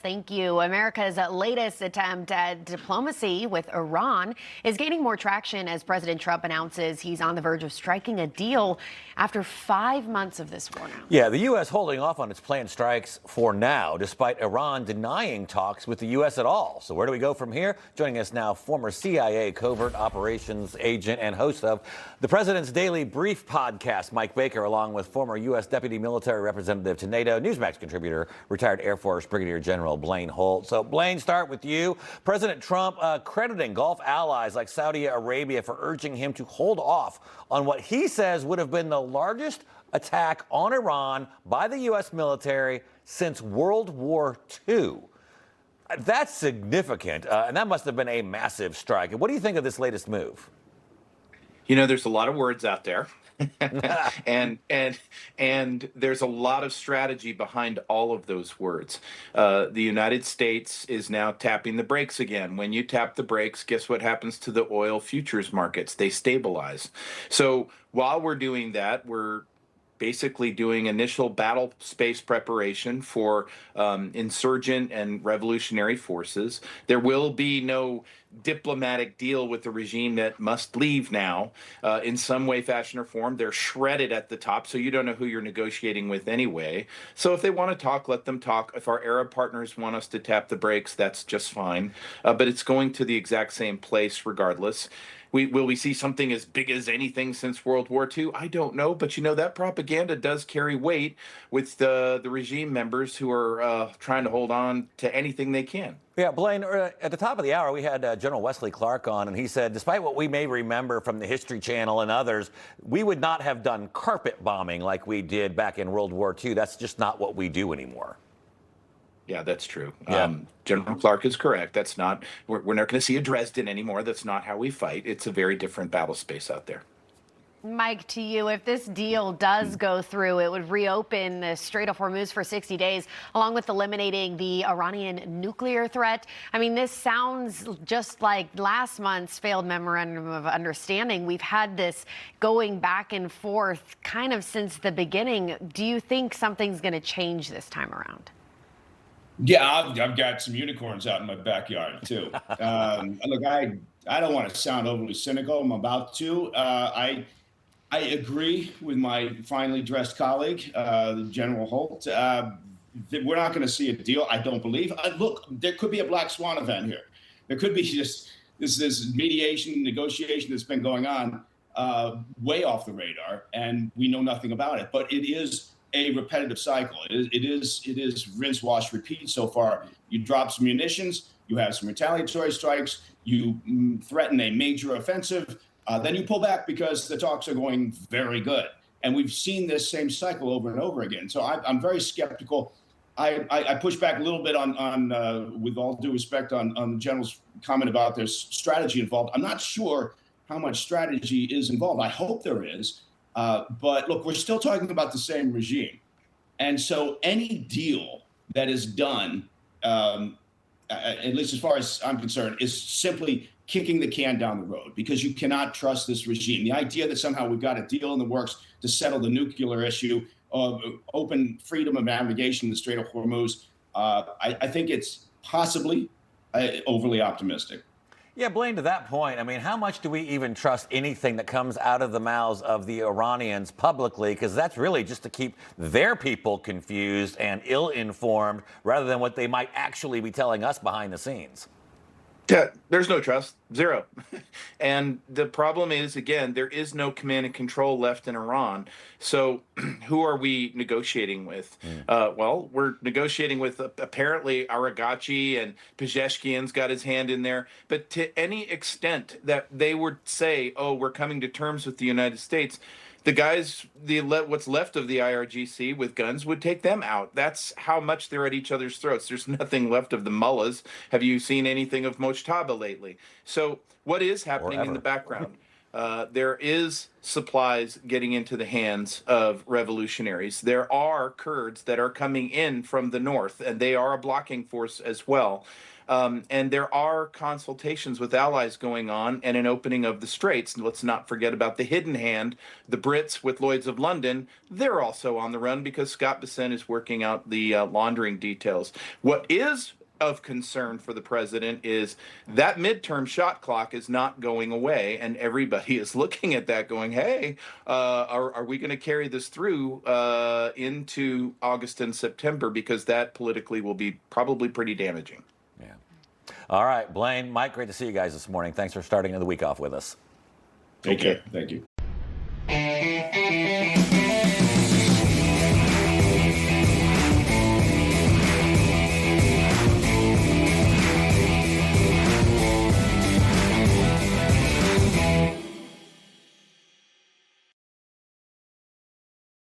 Thank you. America's latest attempt at diplomacy with Iran is gaining more traction as President Trump announces he's on the verge of striking a deal after 5 months of this war now. Yeah, the U.S. holding off on its planned strikes for now, despite Iran denying talks with the U.S. at all. So where do we go from here? Joining us now, former CIA covert operations agent and host of the President's Daily Brief podcast, Mike Baker, along with former U.S. Deputy Military Representative to NATO, Newsmax contributor, retired Air Force Brigadier General Blaine Holt. So, Blaine, start with you. President Trump crediting Gulf allies like Saudi Arabia for urging him to hold off on what he says would have been the largest attack on Iran by the U.S. military since World War II. That's significant, and that must have been a massive strike. What do you think of this latest move? You know, there's a lot of words out there. and there's a lot of strategy behind all of those words. The United States is now tapping the brakes again. When you tap the brakes, guess what happens to the oil futures markets? They stabilize. So while we're doing that, we're basically doing initial battle space preparation for insurgent and revolutionary forces. There will be no diplomatic deal with the regime that must leave now in some way, fashion, or form. They're shredded at the top, so you don't know who you're negotiating with anyway. So if they want to talk, let them talk. If our Arab partners want us to tap the brakes, that's just fine. But it's going to the exact same place regardless. Will we see something as big as anything since World War II? I don't know, but you know, that propaganda does carry weight with the regime members who are trying to hold on to anything they can. Yeah, Blaine, at the top of the hour, we had General Wesley Clark on, and he said, despite what we may remember from the History Channel and others, we would not have done carpet bombing like we did back in World War II. That's just not what we do anymore. Yeah, that's true. Yeah. General Clark is correct. That's not, we're not going to see a Dresden anymore. That's not how we fight. It's a very different battle space out there. Mike, to you, if this deal does go through, it would reopen the Strait of Hormuz for 60 days, along with eliminating the Iranian nuclear threat. I mean, this sounds just like last month's failed memorandum of understanding. We've had this going back and forth kind of since the beginning. Do you think something's going to change this time around? Yeah, I've got some unicorns out in my backyard too. Look, I don't want to sound overly cynical. I'm about to. I agree with my finely dressed colleague, General Holt. We're not going to see a deal, I don't believe. Look, there could be a black swan event here. There could be just this mediation, negotiation that's been going on way off the radar, and we know nothing about it. But it is a repetitive cycle. It is rinse, wash, repeat so far. You drop some munitions, you have some retaliatory strikes, you threaten a major offensive, then you pull back because the talks are going very good. And we've seen this same cycle over and over again. So I'm very skeptical. I push back a little bit on with all due respect, on the general's comment about there's strategy involved. I'm not sure how much strategy is involved. I hope there is. But look, we're still talking about the same regime. And so any deal that is done, at least as far as I'm concerned, is simply kicking the can down the road because you cannot trust this regime. The idea that somehow we've got a deal in the works to settle the nuclear issue, open freedom of navigation in the Strait of Hormuz, I think it's possibly overly optimistic. Yeah, Blaine, to that point, I mean, how much do we even trust anything that comes out of the mouths of the Iranians publicly? Because that's really just to keep their people confused and ill-informed rather than what they might actually be telling us behind the scenes. Yeah, there's no trust, zero. And the problem is, again, there is no command and control left in Iran. So who are we negotiating with? Well, we're negotiating with apparently Aragachi, and Pezeshkian's got his hand in there. But to any extent that they would say, oh, we're coming to terms with the United States, the guys, what's left of the IRGC with guns would take them out. That's how much they're at each other's throats. There's nothing left of the mullahs. Have you seen anything of Mojtaba lately? So what is happening in the background? there is supplies getting into the hands of revolutionaries. There are Kurds that are coming in from the north, and they are a blocking force as well. And there are consultations with allies going on and an opening of the straits. And let's not forget about the hidden hand, the Brits with Lloyd's of London. They're also on the run because Scott Bessent is working out the laundering details. What is of concern for the president is that midterm shot clock is not going away, and everybody is looking at that going, hey, are we going to carry this through into August and September, because that politically will be probably pretty damaging. Yeah. All right, Blaine, Mike, great to see you guys this morning. Thanks for starting the week off with us. Take care. Thank you.